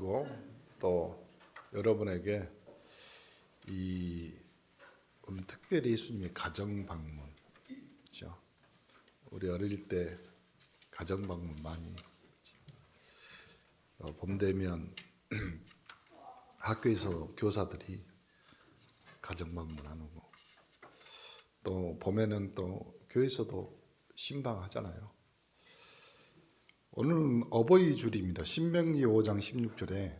가지고 또 여러분에게 오늘 특별히 예수님의 가정 방문, 그렇죠? 우리 어릴 때 가정 방문 많이 봄 되면 학교에서 교사들이 가정 방문하는 거, 또 봄에는 또 교회에서도 신방하잖아요. 오늘은 어버이 주일입니다. 신명기 5장 16절에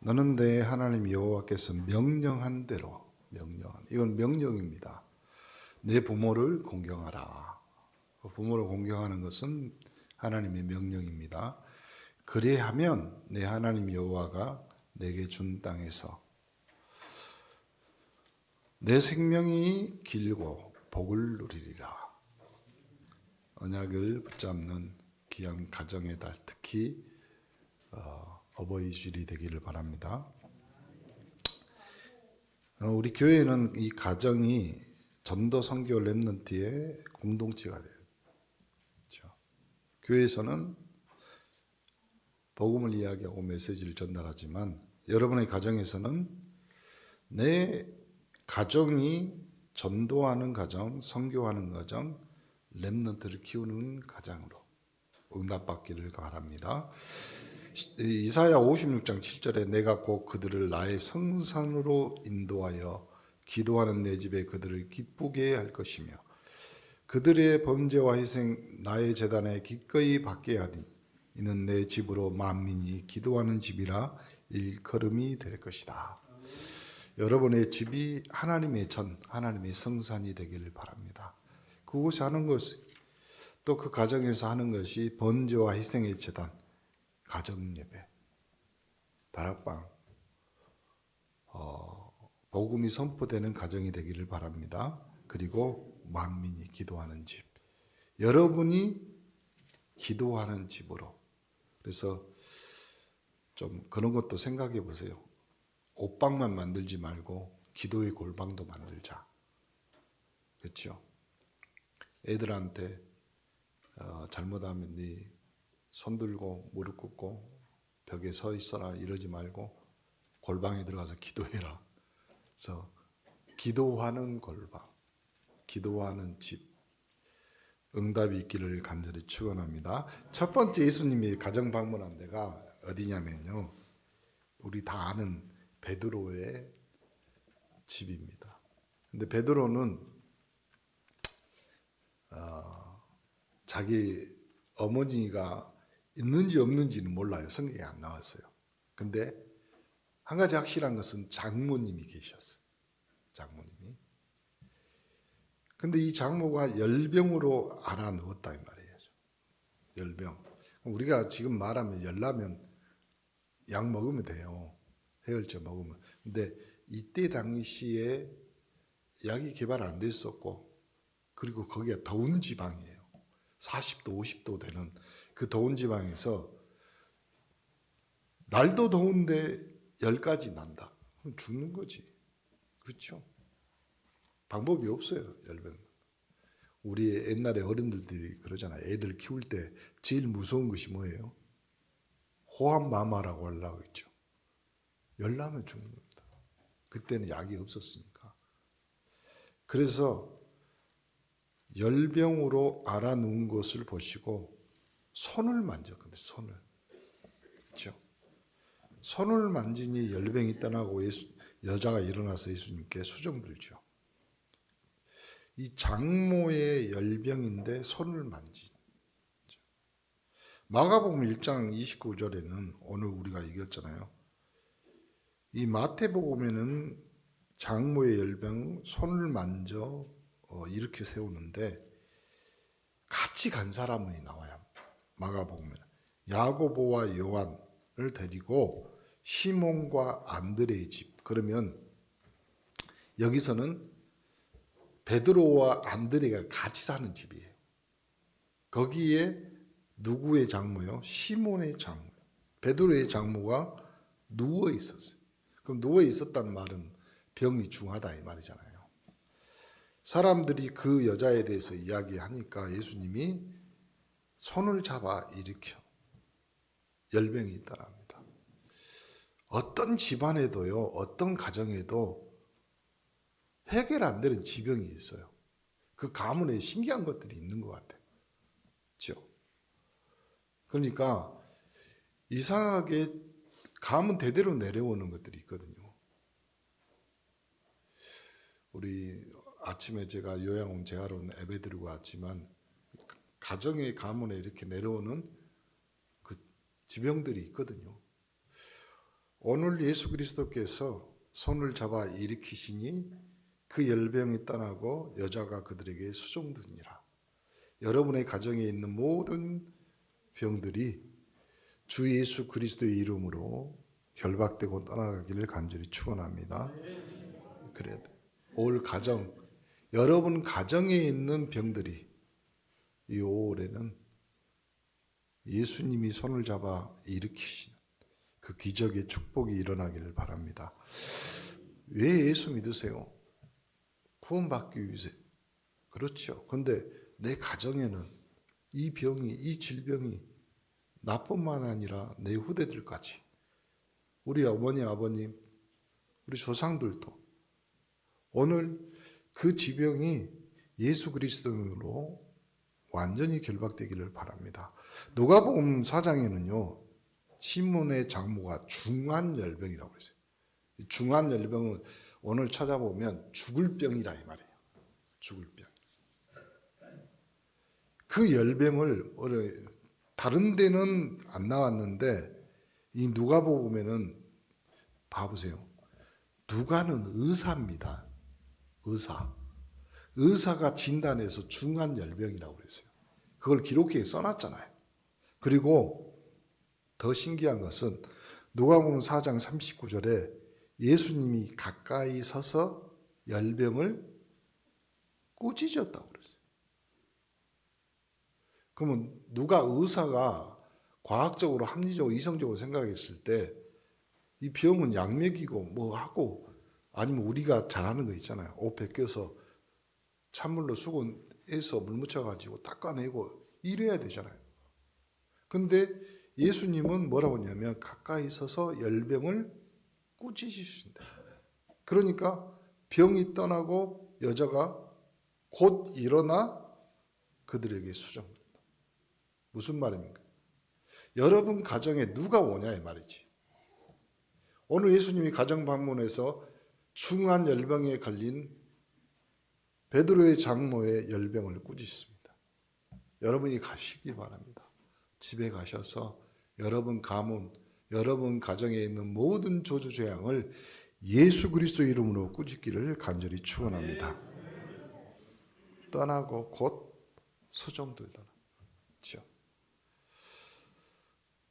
너는 내 하나님 여호와께서 명령한 대로, 이건 명령입니다. 내 부모를 공경하라. 부모를 공경하는 것은 하나님의 명령입니다. 그래야면 내 하나님 여호와가 내게 준 땅에서 내 생명이 길고 복을 누리리라. 언약을 붙잡는 귀한 가정의 달, 특히 어버이 주일이 되기를 바랍니다. 우리 교회는 이 가정이 전도 선교 렘넌트의 공동체가 돼요. 그렇죠? 교회에서는 복음을 이야기하고 메시지를 전달하지만 여러분의 가정에서는 내 가정이 전도하는 가정, 선교하는 가정, 렘넌트를 키우는 가정으로 응답받기를 바랍니다. 이사야 56장 7절에 내가 곧 그들을 나의 성산으로 인도하여 기도하는 내 집에 그들을 기쁘게 할 것이며 그들의 범죄와 희생 나의 제단에 기꺼이 받게 하니 이는 내 집으로 만민이 기도하는 집이라 일컬음이 될 것이다. 여러분의 집이 하나님의 전, 하나님의 성산이 되기를 바랍니다. 그곳에 하는 것, 또 그 가정에서 하는 것이 번제와 희생의 제단, 가정예배, 다락방, 복음이 선포되는 가정이 되기를 바랍니다. 그리고 만민이 기도하는 집, 여러분이 기도하는 집으로. 그래서 좀 그런 것도 생각해 보세요. 옷방만 만들지 말고 기도의 골방도 만들자. 그렇죠? 애들한테 잘못하면 네 손 들고 무릎 꿇고 벽에 서 있어라 이러지 말고 골방에 들어가서 기도해라. 그래서 기도하는 골방, 기도하는 집, 응답이 있기를 간절히 축원합니다. 첫 번째 예수님이 가정 방문한 데가 어디냐면요, 우리 다 아는 베드로의 집입니다. 근데 베드로는 자기 어머니가 있는지 없는지는 몰라요. 성경에 안 나왔어요. 근데 한 가지 확실한 것은 장모님이 계셨어요. 장모님이. 근데 이 장모가 열병으로 알아누웠다 이 말이에요. 열병. 우리가 지금 말하면 열나면 약 먹으면 돼요. 해열제 먹으면. 근데 이때 당시에 약이 개발 안 됐었고, 그리고 거기가 더운 지방이에요. 40도, 50도 되는 그 더운 지방에서 날도 더운데 열까지 난다. 그럼 죽는 거지. 그렇죠? 방법이 없어요. 열병. 우리 옛날에 어른들이 그러잖아요. 애들 키울 때 제일 무서운 것이 뭐예요? 호환마마라고 하려고 했죠. 열나면 죽는 겁니다. 그때는 약이 없었으니까. 그래서 열병으로 알아누운 것을 보시고 손을 만졌거든요. 손을. 그렇죠? 손을 만지니 열병이 떠나고 여자가 일어나서 예수님께 수정 들죠. 이 장모의 열병인데 손을 만지죠. 마가복음 1장 29절에는 오늘 우리가 읽었잖아요. 이 마태복음에는 장모의 열병 손을 만져 이렇게 세우는데 같이 간 사람이 나와요. 마가복음에는 야고보와 요한을 데리고 시몬과 안드레의 집. 그러면 여기서는 베드로와 안드레가 같이 사는 집이에요. 거기에 누구의 장모요? 시몬의 장모. 베드로의 장모가 누워 있었어요. 그럼 누워 있었다는 말은 병이 중하다 이 말이잖아요. 사람들이 그 여자에 대해서 이야기하니까 예수님이 손을 잡아 일으켜 열병이 있다랍니다. 어떤 집안에도요, 어떤 가정에도 해결 안 되는 지병이 있어요. 그 가문에 신기한 것들이 있는 것 같아요. 그렇죠? 그러니까 이상하게 가문 대대로 내려오는 것들이 있거든요. 우리 아침에 제가 요양원 재활원 예배 드리고 왔지만 가정의 가문에 이렇게 내려오는 그 지병들이 있거든요. 오늘 예수 그리스도께서 손을 잡아 일으키시니 그 열병이 떠나고 여자가 그들에게 수종드니라. 여러분의 가정에 있는 모든 병들이 주 예수 그리스도의 이름으로 결박되고 떠나가기를 간절히 축원합니다. 그래야 돼. 올 가정, 여러분 가정에 있는 병들이 이 5월에는 예수님이 손을 잡아 일으키시는 그 기적의 축복이 일어나기를 바랍니다. 왜 예수 믿으세요? 구원받기 위해서. 그렇죠. 근데 내 가정에는 이 병이, 이 질병이 나뿐만 아니라 내 후대들까지, 우리 어머니, 아버님, 우리 조상들도 오늘 그 지병이 예수 그리스도로 완전히 결박되기를 바랍니다. 누가복음 4장에는요, 시몬의 장모가 중환열병이라고 했어요. 중환열병은 오늘 찾아보면 죽을 병이라 이 말이에요. 죽을 병. 그 열병을 다른 데는 안 나왔는데 이 누가복음에는 봐보세요. 누가는 의사입니다. 의사가 진단해서 중환열병이라고 그랬어요. 그걸 기록기에 써놨잖아요. 그리고 더 신기한 것은 누가복음 4장 39절에 예수님이 가까이 서서 열병을 꾸짖었다고 그랬어요. 그러면 누가 의사가 과학적으로 합리적으로 이성적으로 생각했을 때 이 병은 약맥이고 뭐 하고, 아니면 우리가 잘하는 거 있잖아요. 옷 벗겨서 찬물로 수건해서 물 묻혀가지고 닦아내고 이래야 되잖아요. 근데 예수님은 뭐라고 했냐면 가까이 서서 열병을 꾸짖으신다. 그러니까 병이 떠나고 여자가 곧 일어나 그들에게 수정된다. 무슨 말입니까? 여러분 가정에 누가 오냐 이 말이지. 오늘 예수님이 가정 방문해서 중한 열병에 걸린 베드로의 장모의 열병을 꾸짖습니다. 여러분이 가시기 바랍니다. 집에 가셔서 여러분 가문, 여러분 가정에 있는 모든 저주 재앙을 예수 그리스도 이름으로 꾸짖기를 간절히 축원합니다. 떠나고 곧 수종들더라. 그렇죠?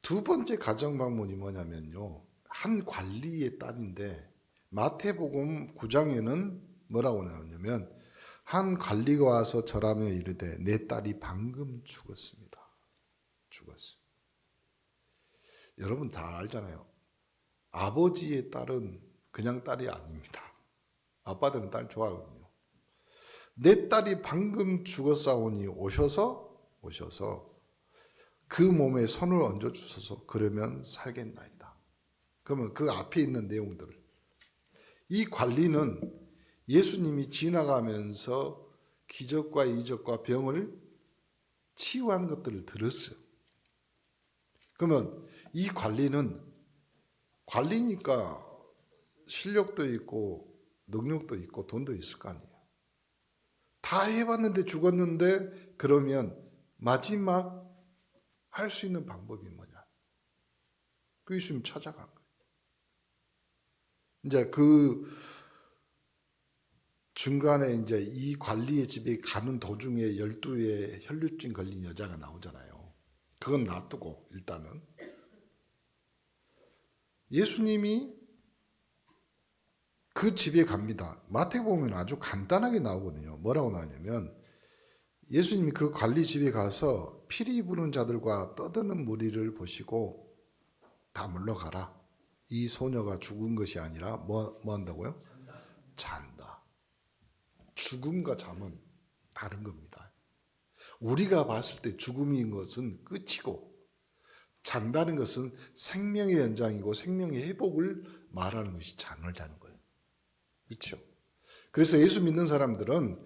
두 번째 가정 방문이 뭐냐면요, 한 관리의 딸인데 마태복음 9장에는 뭐라고 나오냐면 한 관리가 와서 절하며 이르되 내 딸이 방금 죽었습니다. 죽었습니다. 여러분 다 알잖아요. 아버지의 딸은 그냥 딸이 아닙니다. 아빠들은 딸 좋아하거든요. 내 딸이 방금 죽었사오니 오셔서 그 몸에 손을 얹어 주소서. 그러면 살겠나이다. 그러면 그 앞에 있는 내용들을, 이 관리는 예수님이 지나가면서 기적과 이적과 병을 치유한 것들을 들었어요. 그러면 이 관리는 관리니까 실력도 있고 능력도 있고 돈도 있을 거 아니에요. 다 해봤는데 죽었는데 그러면 마지막 할 수 있는 방법이 뭐냐? 그 예수님 찾아간 거예요. 이제 그 중간에 이제 이 관리의 집에 가는 도중에 12에 혈루증 걸린 여자가 나오잖아요. 그건 놔두고 일단은 예수님이 그 집에 갑니다. 마태복음에는 아주 간단하게 나오거든요. 뭐라고 나오냐면 예수님이 그 관리 집에 가서 피리 부는 자들과 떠드는 무리를 보시고 다 물러가라. 이 소녀가 죽은 것이 아니라 뭐 한다고요? 잔다. 죽음과 잠은 다른 겁니다. 우리가 봤을 때 죽음인 것은 끝이고 잔다는 것은 생명의 연장이고 생명의 회복을 말하는 것이 잠을 자는 거예요. 그렇죠? 그래서 예수 믿는 사람들은,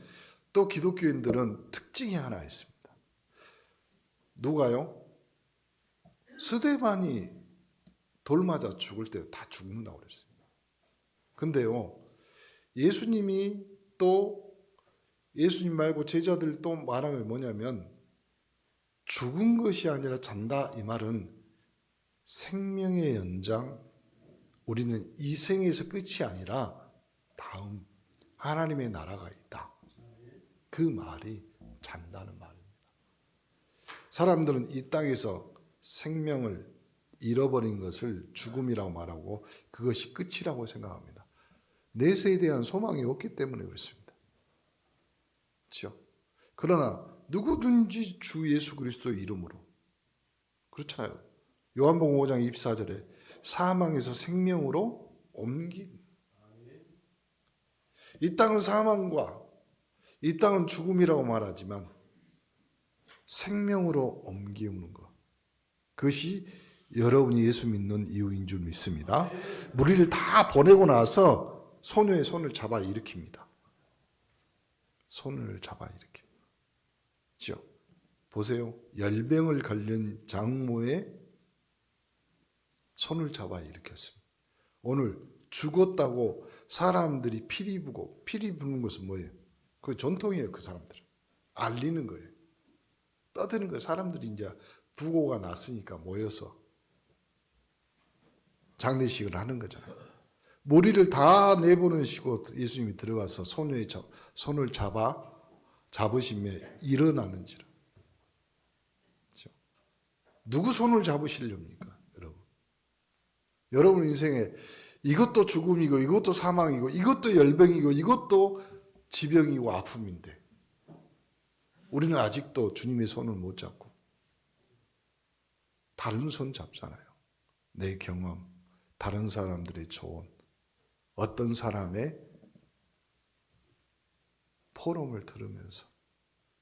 또 기독교인들은 특징이 하나 있습니다. 누가요? 스데반이 돌 맞아 죽을 때 다 죽는다고 그랬어요. 근데요, 예수님이 또, 예수님 말고 제자들 또 말하는 게 뭐냐면, 죽은 것이 아니라 잔다, 이 말은 생명의 연장, 우리는 이 생에서 끝이 아니라 다음 하나님의 나라가 있다. 그 말이 잔다는 말입니다. 사람들은 이 땅에서 생명을 잃어버린 것을 죽음이라고 말하고 그것이 끝이라고 생각합니다. 내세에 대한 소망이 없기 때문에 그렇습니다. 그렇죠? 그러나 누구든지 주 예수 그리스도의 이름으로, 그렇잖아요. 요한복음 5장 24절에 사망에서 생명으로 옮긴, 이 땅은 사망과 이 땅은 죽음이라고 말하지만 생명으로 옮기는 것, 그것이 여러분이 예수 믿는 이유인 줄 믿습니다. 무리를 다 보내고 나서 소녀의 손을 잡아 일으킵니다. 손을 잡아 일으킵니다. 보세요. 열병을 걸린 장모의 손을 잡아 일으켰습니다. 오늘 죽었다고 사람들이 피리 부고, 피리 부는 것은 뭐예요? 그 전통이에요. 그 사람들은 알리는 거예요. 떠드는 거예요. 사람들이 이제 부고가 났으니까 모여서 장례식을 하는 거잖아요. 머리를 다 내보내시고 예수님이 들어가서 소녀의 손을 잡으시며 일어나는지라. 그렇죠? 누구 손을 잡으시렵니까, 여러분? 여러분 인생에 이것도 죽음이고 이것도 사망이고 이것도 열병이고 이것도 지병이고 아픔인데 우리는 아직도 주님의 손을 못 잡고 다른 손 잡잖아요. 내 경험, 다른 사람들의 조언, 어떤 사람의 포럼을 들으면서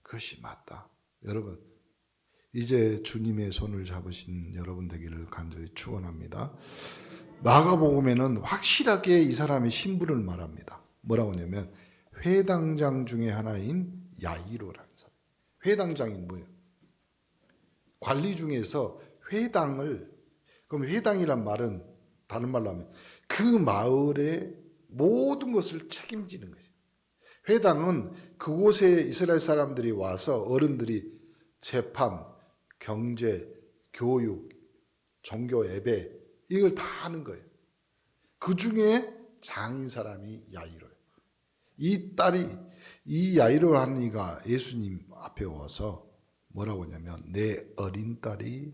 그것이 맞다. 여러분, 이제 주님의 손을 잡으신 여러분 되기를 간절히 축원합니다. 마가복음에는 확실하게 이 사람의 신분을 말합니다. 뭐라고 하냐면 회당장 중에 하나인 야이로라는 사람. 회당장이 뭐예요? 관리 중에서 회당을, 그럼 회당이란 말은 다른 말로 하면 그 마을의 모든 것을 책임지는 거죠. 회당은 그곳에 이스라엘 사람들이 와서 어른들이 재판, 경제, 교육, 종교 예배 이걸 다 하는 거예요. 그 중에 장인 사람이 야이로예요. 이 딸이, 이 야이로 하는 이가 예수님 앞에 와서 뭐라고 하냐면 내 어린 딸이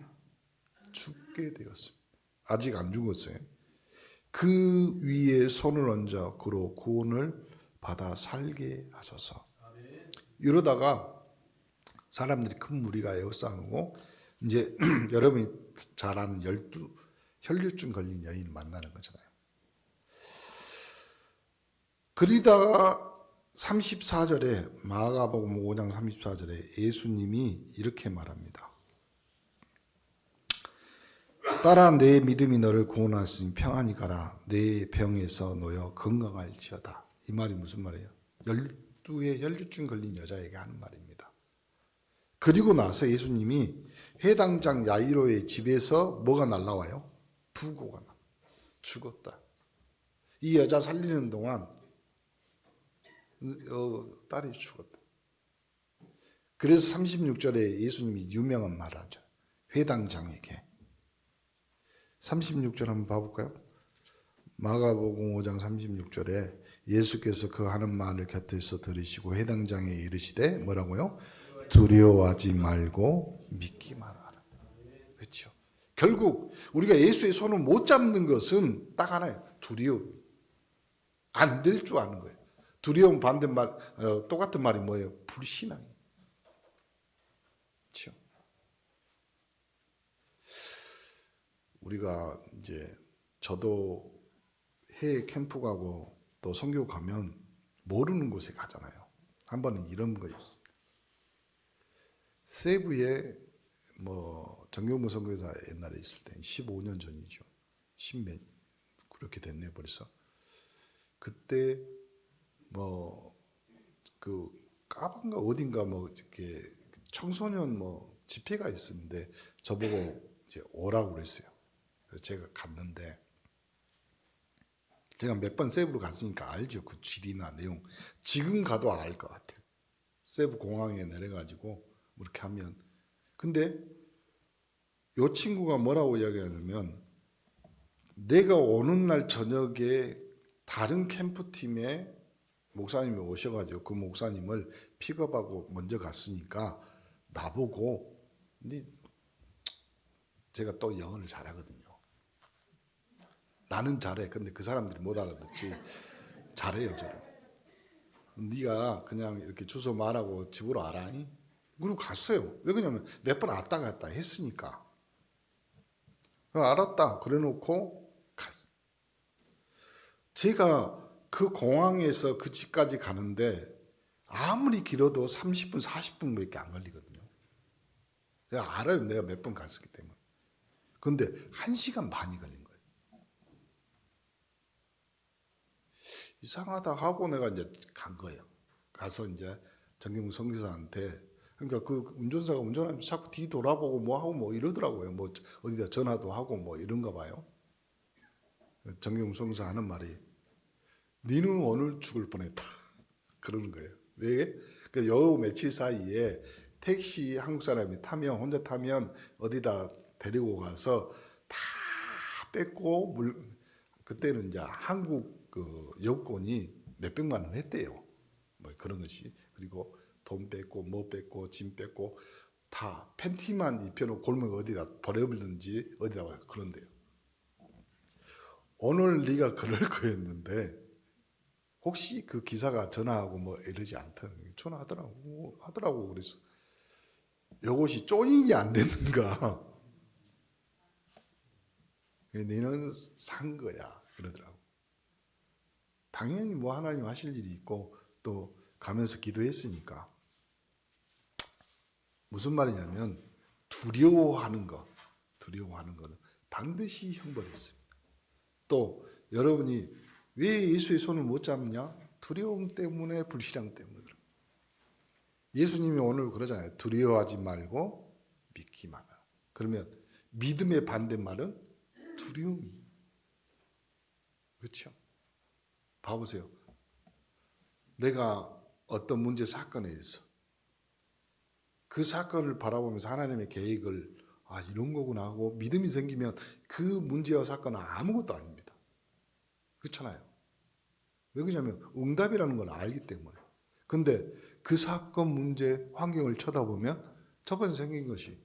죽게 되었습니다. 아직 안 죽었어요. 그 위에 손을 얹어 그로 구원을 받아 살게 하소서. 이러다가 사람들이 큰 무리가 에워싸고 이제 여러분이 잘 아는 12 혈류증 걸린 여인을 만나는 거잖아요. 그러다가 34절에 마가복음 5장 34절에 예수님이 이렇게 말합니다. 딸아 내 믿음이 너를 구원하시니 평안히 가라. 내 병에서 놓여 건강할지어다. 이 말이 무슨 말이에요? 12의 혈류증 걸린 여자에게 하는 말입니다. 그리고 나서 예수님이 회당장 야이로의 집에서 뭐가 날라와요? 부고가 나. 죽었다. 이 여자 살리는 동안 딸이 죽었다. 그래서 36절에 예수님이 유명한 말을 하죠. 회당장에게. 36절 한번 봐볼까요? 마가복음 5장 36절에 예수께서 그 하는 말을 곁에서 들으시고 회당장에 이르시되 뭐라고요? 두려워하지 말고 믿기만 하라. 그렇죠. 결국 우리가 예수의 손을 못 잡는 것은 딱 하나예요. 두려움. 안 될 줄 아는 거예요. 두려움 반대말, 똑같은 말이 뭐예요? 불신앙이에요. 그렇죠. 우리가 이제 저도 해외 캠프 가고 또 선교 가면 모르는 곳에 가잖아요. 한 번은 이런 거 있어요. 세부에 뭐 정경무 선교사 옛날에 있을 때 15년 전이죠. 10몇 그렇게 됐네 벌써. 그때 뭐 그 까방가 어딘가 뭐 이렇게 청소년 뭐 집회가 있었는데 저보고 이제 오라고 그랬어요. 그래서 제가 갔는데 제가 몇 번 세부로 갔으니까 알죠. 그 질이나 내용. 지금 가도 알 것 같아요. 세부 공항에 내려가지고 이렇게 하면. 근데 요 친구가 뭐라고 이야기하냐면 내가 오는 날 저녁에 다른 캠프팀에 목사님이 오셔가지고 그 목사님을 픽업하고 먼저 갔으니까 나보고 근데 제가 또 영어를 잘하거든요. 나는 잘해. 근데 그 사람들이 못 알아듣지. 잘해요, 저는. 네가 그냥 이렇게 주소 말하고 집으로 와라. 그리고 갔어요. 왜 그러냐면 몇 번 왔다 갔다 했으니까. 알았다. 그래놓고 갔어. 제가 그 공항에서 그 집까지 가는데 아무리 길어도 30분, 40분밖에 안 걸리거든요. 제가 알아요. 내가 몇 번 갔었기 때문에. 그런데 1시간 반이 걸린 거예요. 이상하다 하고 내가 이제 간 거예요. 가서 이제 정경무 선교사한테 그러니까 그 운전사가 운전하면서 자꾸 뒤 돌아보고 뭐 하고 뭐 이러더라고요. 뭐 어디다 전화도 하고 뭐 이런가 봐요. 정경무 선교사 하는 말이 니는 오늘 죽을 뻔했다. 그러는 거예요. 왜? 그 요 며칠 사이에 택시 한국 사람이 타면 혼자 타면 어디다 데리고 가서 다 뺏고 그때는 이제 한국 그 여권이 몇백만 원 했대요. 뭐 그런 것이. 그리고 돈 뺏고 뭐 뺏고 짐 뺏고 다 팬티만 입혀놓고 골목 어디다 버려버리든지 어디다 그런데요. 오늘 네가 그럴 거였는데 혹시 그 기사가 전화하고 뭐 이러지 않다. 전화하더라고. 그래서 이것이 쪼인이 안 됐는가. 너는 산 거야. 그러더라고. 당연히 뭐 하나님 하실 일이 있고 또 가면서 기도했으니까. 무슨 말이냐면 두려워하는 거는 반드시 형벌이 있습니다. 또 여러분이 왜 예수의 손을 못 잡느냐? 두려움 때문에, 불신앙 때문에. 예수님이 오늘 그러잖아요. 두려워하지 말고 믿기만 하라. 그러면 믿음의 반대말은 두려움이. 그렇죠? 봐보세요. 내가 어떤 문제 사건에 있어. 그 사건을 바라보면서 하나님의 계획을 이런 거구나 하고 믿음이 생기면 그 문제와 사건은 아무것도 아닙니다. 그렇잖아요. 왜 그러냐면 응답이라는 걸 알기 때문에. 근데 그 사건, 문제, 환경을 쳐다보면 첫 번째 생긴 것이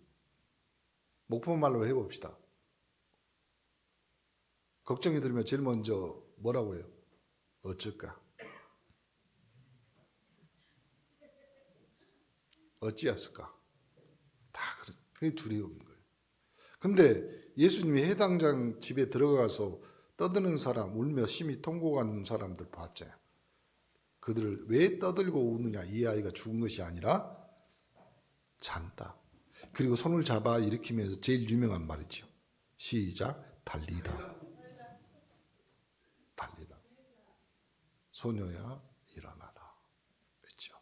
목포말로 해봅시다. 걱정이 들면 제일 먼저 뭐라고 해요? 어쩔까? 어찌했을까? 다 그게 두려움인 거예요. 근데 예수님이 해당장 집에 들어가서 떠드는 사람, 울며 심히 통곡하는 사람들 봤잖아요. 그들을 왜 떠들고 우느냐? 이 아이가 죽은 것이 아니라 잔다. 그리고 손을 잡아 일으키면서 제일 유명한 말이죠. 시작. 달리다. 소녀야 일어나라. 그렇죠?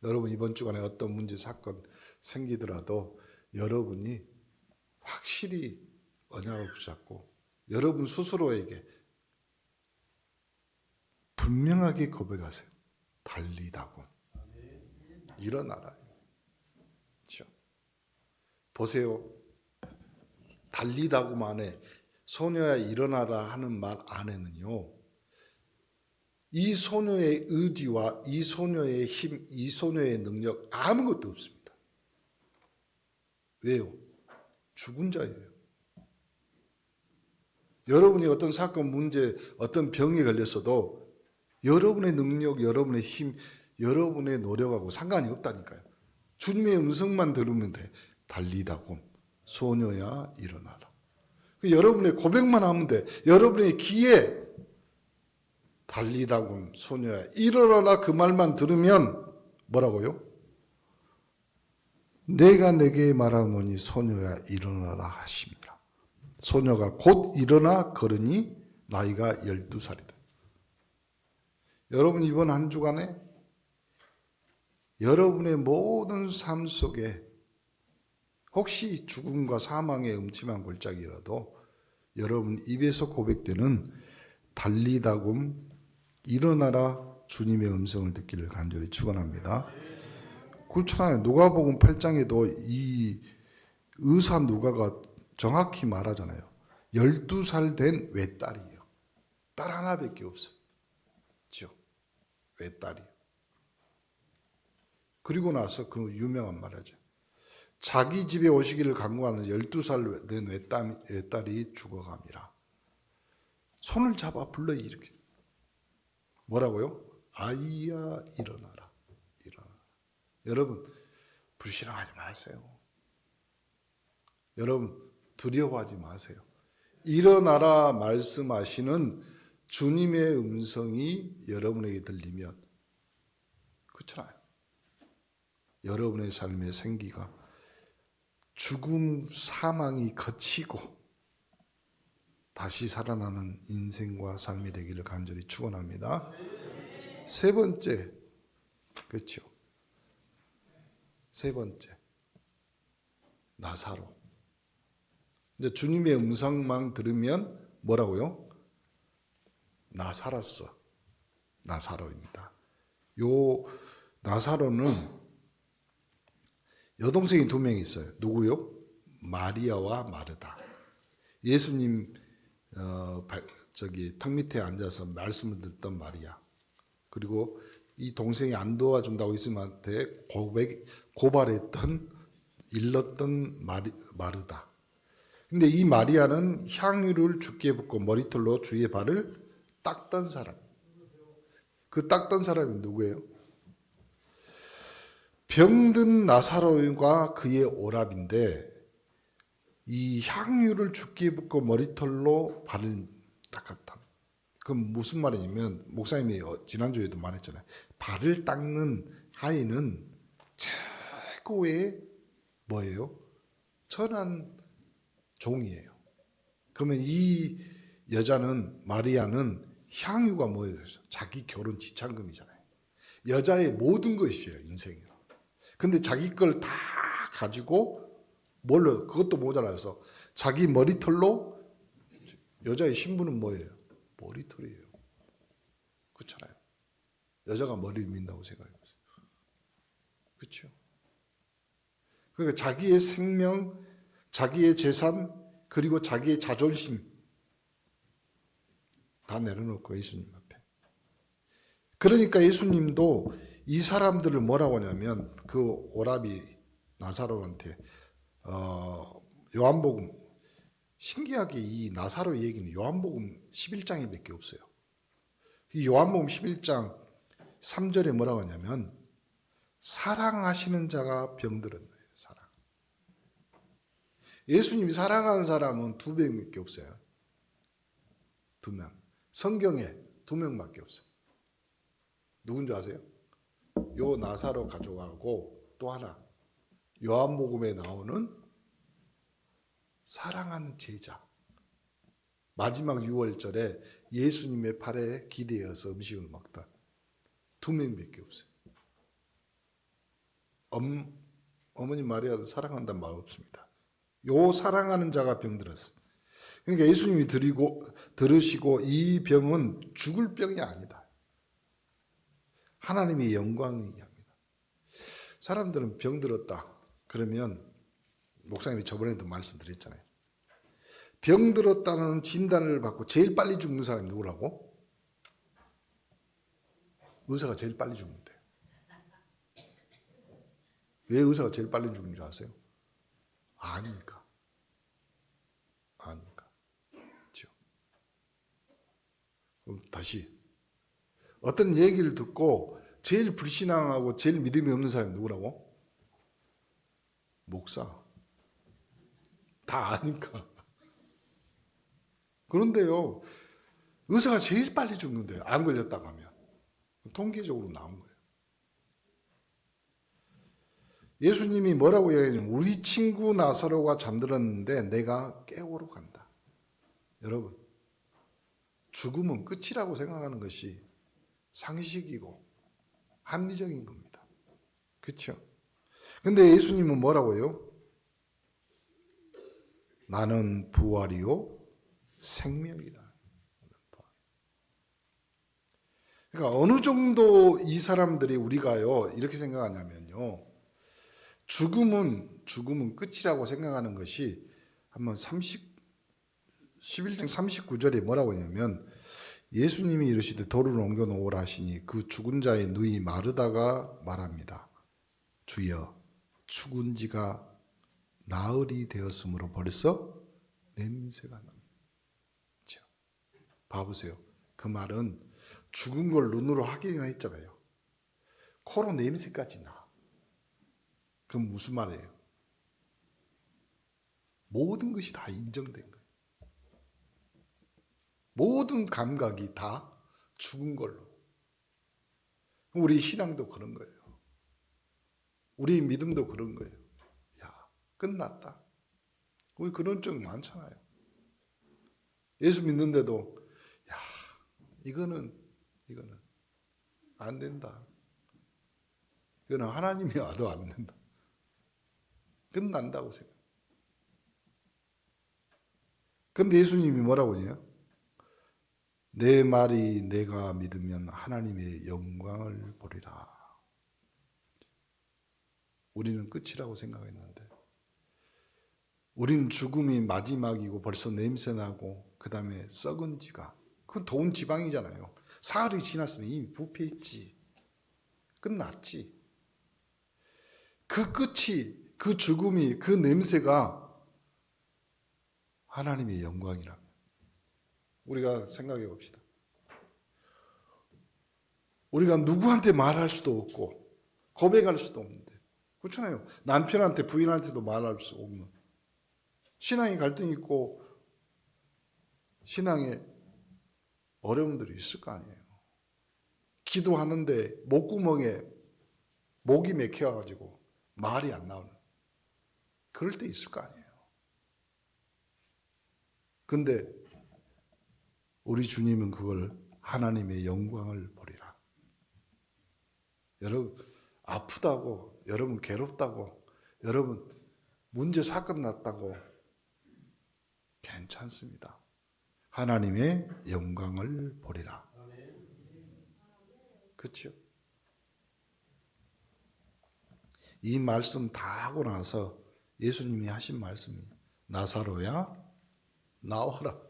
여러분 이번 주간에 어떤 문제 사건 생기더라도 여러분이 확실히 언약을 붙잡고 여러분 스스로에게 분명하게 고백하세요. 달리다고. 일어나라. 그렇죠? 보세요. 달리다고만에 소녀야 일어나라 하는 말 안에는요. 이 소녀의 의지와 이 소녀의 힘, 이 소녀의 능력 아무것도 없습니다. 왜요? 죽은 자예요. 여러분이 어떤 사건, 문제, 어떤 병에 걸렸어도 여러분의 능력, 여러분의 힘, 여러분의 노력하고 상관이 없다니까요. 주님의 음성만 들으면 돼. 달리다고 소녀야 일어나라. 여러분의 고백만 하면 돼. 여러분의 귀에 달리다군 소녀야 일어나라 그 말만 들으면 뭐라고요? 내가 내게 말하노니 소녀야 일어나라 하심이라. 소녀가 곧 일어나 걸으니 나이가 12살이다. 여러분 이번 한 주간에 여러분의 모든 삶 속에 혹시 죽음과 사망의 음침한 골짜기라도 여러분 입에서 고백되는 달리다금 일어나라 주님의 음성을 듣기를 간절히 축원합니다. 그렇잖아요. 누가복음 8장에도 이 의사 누가가 정확히 말하잖아요. 12살 된 외딸이에요. 딸 하나밖에 없어요. 그렇죠? 외딸이에요. 그리고 나서 그 유명한 말이죠. 자기 집에 오시기를 간구하는 12살 된 외딸이 죽어갑니다. 손을 잡아 불러 이렇게. 뭐라고요? 아이야 일어나라. 일어나라. 여러분 불신앙하지 마세요. 여러분 두려워하지 마세요. 일어나라 말씀하시는 주님의 음성이 여러분에게 들리면 그렇잖아요. 여러분의 삶의 생기가 죽음 사망이 거치고 다시 살아나는 인생과 삶이 되기를 간절히 축원합니다. 세 번째, 그렇죠? 세 번째, 나사로. 이제 주님의 음성만 들으면 뭐라고요? 나 살았어. 나사로입니다. 요 나사로는 여동생이 두 명이 있어요. 누구요? 마리아와 마르다. 예수님 턱 밑에 앉아서 말씀을 듣던 마리아. 그리고 이 동생이 안 도와준다고 예수님한테 고발했던 일렀던 마르다. 근데 이 마리아는 향유를 주께 붓고 머리털로 주의 발을 닦던 사람. 그 닦던 사람이 누구예요? 병든 나사로가 그의 오랍인데 이 향유를 주께 붓고 머리털로 발을 닦았다. 그건 무슨 말이냐면 목사님이 지난주에도 말했잖아요. 발을 닦는 아이는 최고의 뭐예요? 천한 종이에요. 그러면 이 여자는 마리아는 향유가 뭐예요? 자기 결혼 지참금이잖아요. 여자의 모든 것이에요. 인생이. 근데 자기 걸 다 가지고 뭘로 그것도 모자라서 자기 머리털로 여자의 신부는 뭐예요? 머리털이에요. 그렇잖아요. 여자가 머리를 민다고 생각해보세요. 그렇죠? 그러니까 자기의 생명, 자기의 재산, 그리고 자기의 자존심 다 내려놓고 예수님 앞에. 그러니까 예수님도 이 사람들을 뭐라고 하냐면 그 오라비 나사로한테 요한복음 신기하게 이 나사로 얘기는 요한복음 11장에밖에 없어요. 이 요한복음 11장 3절에 뭐라고 하냐면 사랑하시는 자가 병들었나요? 사랑. 예수님이 사랑하는 사람은 2명밖에 없어요. 2명. 성경에 2명밖에 없어요. 누군지 아세요? 요 나사로 가족하고 또 하나 요한복음에 나오는 사랑하는 제자. 마지막 6월절에 예수님의 팔에 기대어서 음식을 먹다. 2명밖에 없어요. 어머니 마리아도 사랑한다는 말 없습니다. 요 사랑하는 자가 병들었어. 그러니까 예수님이 들으시고 이 병은 죽을 병이 아니다. 하나님의 영광이합니다. 사람들은 병들었다. 그러면 목사님이 저번에도 말씀드렸잖아요. 병들었다는 진단을 받고 제일 빨리 죽는 사람이 누구라고? 의사가 제일 빨리 죽는데. 왜 의사가 제일 빨리 죽는 줄 아세요? 아니까. 그렇죠? 그럼 다시 어떤 얘기를 듣고 제일 불신앙하고 제일 믿음이 없는 사람이 누구라고? 목사. 다 아니까. 그런데요, 의사가 제일 빨리 죽는데요. 안 걸렸다고 하면. 통계적으로 나온 거예요. 예수님이 뭐라고 얘기하냐면 우리 친구 나사로가 잠들었는데 내가 깨우러 간다. 여러분, 죽음은 끝이라고 생각하는 것이 상식이고 합리적인 겁니다. 그렇죠? 근데 예수님은 뭐라고 해요? 나는 부활이요 생명이다. 그러니까 어느 정도 이 사람들이 우리가요 이렇게 생각하냐면요, 죽음은 끝이라고 생각하는 것이 한번 11장 39절에 뭐라고 하냐면 예수님이 이르시되 돌을 옮겨 놓으라 하시니 그 죽은 자의 누이 마르다가 말합니다. 주여 죽은 지가 나흘이 되었으므로 벌써 냄새가 납니다. 그렇죠? 봐보세요. 그 말은 죽은 걸 눈으로 확인했잖아요. 코로 냄새까지 나. 그럼 무슨 말이에요? 모든 것이 다 인정된 거예요. 모든 감각이 다 죽은 걸로. 우리 신앙도 그런 거예요. 우리 믿음도 그런 거예요. 야, 끝났다. 우리 그런 적 많잖아요. 예수 믿는데도 야, 이거는 안 된다. 이거는 하나님이 와도 안 된다. 끝난다고 생각. 근데 예수님이 뭐라고 하냐? 내 말이 내가 믿으면 하나님의 영광을 보리라. 우리는 끝이라고 생각했는데 우리는 죽음이 마지막이고 벌써 냄새나고 그 다음에 썩은 지가, 그건 더운 지방이잖아요. 사흘이 지났으면 이미 부패했지. 끝났지. 그 끝이, 그 죽음이, 그 냄새가 하나님의 영광이라면 우리가 생각해 봅시다. 우리가 누구한테 말할 수도 없고 고백할 수도 없는데, 그렇잖아요. 남편한테 부인한테도 말할 수 없는, 신앙의 갈등이 있고 신앙에 어려움들이 있을 거 아니에요. 기도하는데 목구멍에 목이 맥혀가지고 말이 안 나오는, 그럴 때 있을 거 아니에요. 근데 우리 주님은 그걸 하나님의 영광을 보리라. 여러분 아프다고, 여러분 괴롭다고, 여러분 문제 사건 났다고 괜찮습니다. 하나님의 영광을 보리라. 그렇죠? 이 말씀 다 하고 나서 예수님이 하신 말씀이 나사로야 나와라.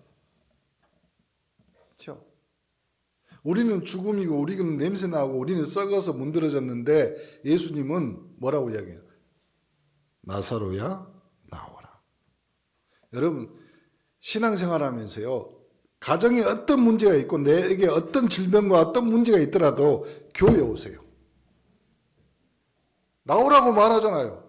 그렇죠? 우리는 죽음이고 우리는 냄새나고 우리는 썩어서 문드러졌는데 예수님은 뭐라고 이야기해요? 나사로야 나와라. 여러분 신앙생활하면서요, 가정에 어떤 문제가 있고 내게 어떤 질병과 어떤 문제가 있더라도 교회에 오세요. 나오라고 말하잖아요.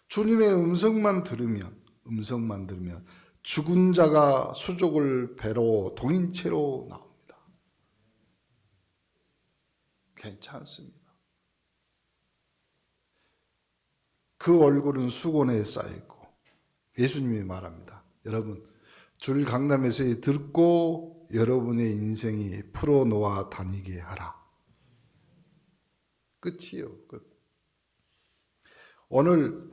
주님의 음성만 들으면 죽은 자가 수족을 배로 동인체로 나옵니다. 괜찮습니다. 그 얼굴은 수건에 쌓여있고 예수님이 말합니다. 여러분 줄 강남에서 듣고 여러분의 인생이 풀어놓아 다니게 하라. 끝이에요. 끝. 오늘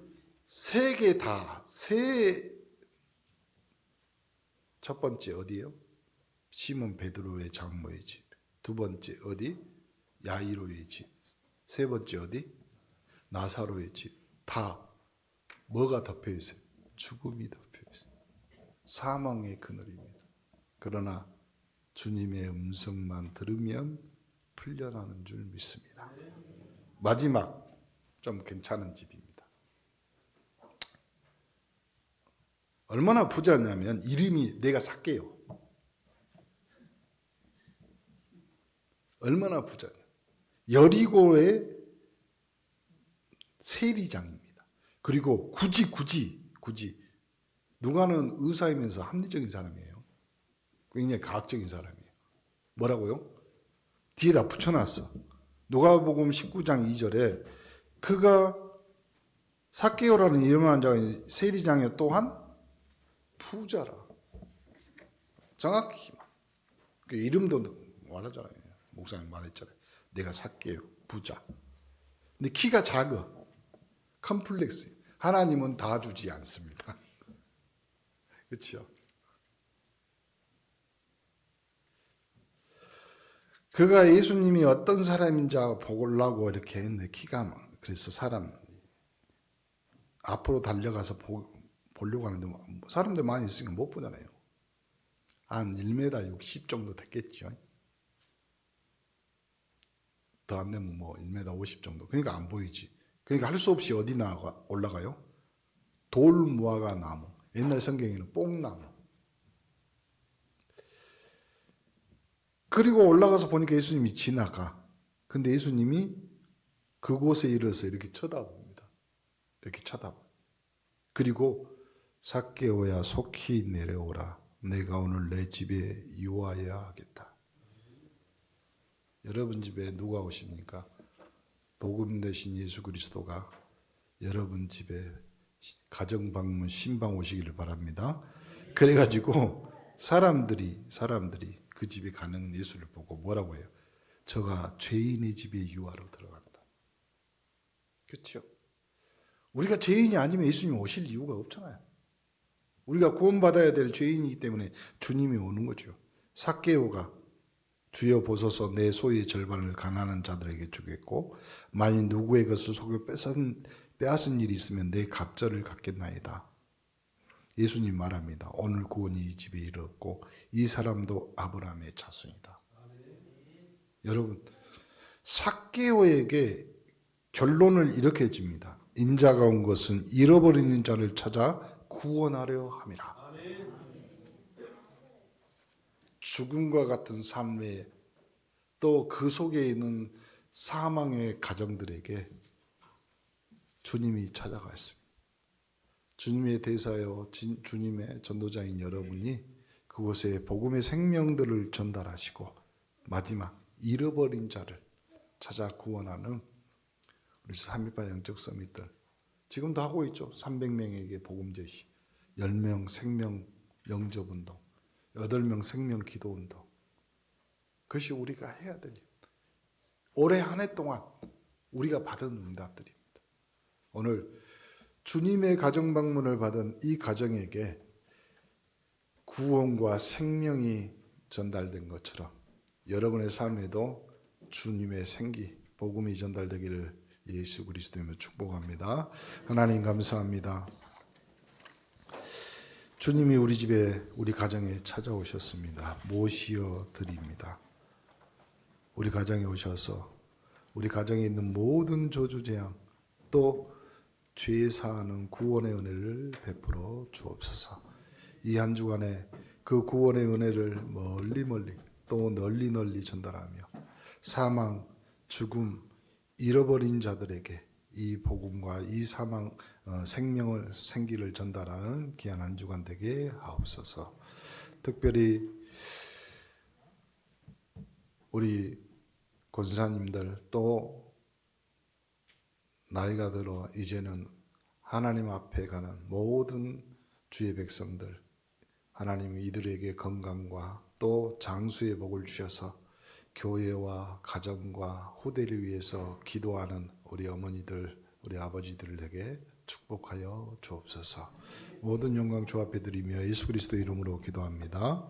세 개 다, 첫 번째 어디예요? 시몬 베드로의 장모의 집. 두 번째 어디? 야이로의 집. 세 번째 어디? 나사로의 집. 다 뭐가 덮여 있어요? 죽음이 덮여 있어요. 사망의 그늘입니다. 그러나 주님의 음성만 들으면 풀려나는 줄 믿습니다. 마지막 좀 괜찮은 집입니다. 얼마나 부자냐면 이름이 내가 살게요. 얼마나 부자냐. 여리고의 세리장입니다. 그리고 굳이 누가는 의사이면서 합리적인 사람이에요. 굉장히 과학적인 사람이에요. 뭐라고요? 뒤에다 붙여놨어. 누가복음 19장 2절에 그가 삭개오라는 이름한 자가 세리장에 또한 부자라. 정확히 그 이름도 말하잖아요. 목사님 말했잖아요. 내가 삭개오 부자. 근데 키가 작아. 컴플렉스. 하나님은 다 주지 않습니다. 그렇죠? 그가 예수님이 어떤 사람인지 보려고 이렇게 했는데 키가 그래서 사람 앞으로 달려가서 보려고 하는데 사람들 많이 있으니까 못 보잖아요. 한 1m 60 정도 됐겠죠. 더 안 되면 뭐 1m 50 정도. 그러니까 안 보이지. 그러니까 할 수 없이 어디 올라가요? 돌무화과 나무. 옛날 성경에는 뽕나무. 그리고 올라가서 보니까 예수님이 지나가. 근데 예수님이 그곳에 이르러서 이렇게 쳐다봅니다. 이렇게 쳐다봐. 그리고 삭개오야 속히 내려오라. 내가 오늘 내 집에 유하여야 하겠다. 여러분 집에 누가 오십니까? 복음 되신 예수 그리스도가 여러분 집에 가정 방문 신방 오시기를 바랍니다. 그래가지고 사람들이 그 집에 가는 예수를 보고 뭐라고 해요? 저가 죄인의 집에 유하러 들어간다. 그렇죠? 우리가 죄인이 아니면 예수님 오실 이유가 없잖아요. 우리가 구원받아야 될 죄인이기 때문에 주님이 오는 거죠. 삭개오가 주여 보소서 내 소유의 절반을 가난한 자들에게 주겠고 만일 누구의 것을 속여 빼앗은 일이 있으면 내 갑절을 갖겠나이다. 예수님 말합니다. 오늘 구원이 이 집에 이르렀고 이 사람도 아브라함의 자손이다. 여러분 삭개오에게 결론을 이렇게 줍니다. 인자가 온 것은 잃어버리는 자를 찾아 구원하려 함이라. 죽음과 같은 삶에 또 그 속에 있는 사망의 가정들에게 주님이 찾아갔습니다. 주님의 대사여 주님의 전도자인 여러분이 그곳에 복음의 생명들을 전달하시고 마지막 잃어버린 자를 찾아 구원하는 우리 3.18 영적 서밋들 지금도 하고 있죠. 300명에게 복음 제시, 10명 생명 영접운동, 8명 생명 기도운동. 그것이 우리가 해야 될 일. 올해 한 해 동안 우리가 받은 응답들입니다. 오늘 주님의 가정 방문을 받은 이 가정에게 구원과 생명이 전달된 것처럼 여러분의 삶에도 주님의 생기, 복음이 전달되기를 예수 그리스도이며 축복합니다. 하나님 감사합니다. 주님이 우리 집에 우리 가정에 찾아오셨습니다. 모시어 드립니다. 우리 가정에 오셔서 우리 가정에 있는 모든 저주재앙 또 죄 사하는 구원의 은혜를 베풀어 주옵소서. 이 한 주간에 그 구원의 은혜를 멀리 또 널리 전달하며 사망, 죽음, 잃어버린 자들에게 이 복음과 이 생명을 생기를 전달하는 귀한 한 주간 되게 하옵소서. 특별히 우리 권사님들 또 나이가 들어 이제는 하나님 앞에 가는 모든 주의 백성들 하나님이 이들에게 건강과 또 장수의 복을 주셔서 교회와 가정과 후대를 위해서 기도하는 우리 어머니들 우리 아버지들에게 축복하여 주옵소서. 모든 영광 주 앞에 드리며 예수 그리스도 이름으로 기도합니다.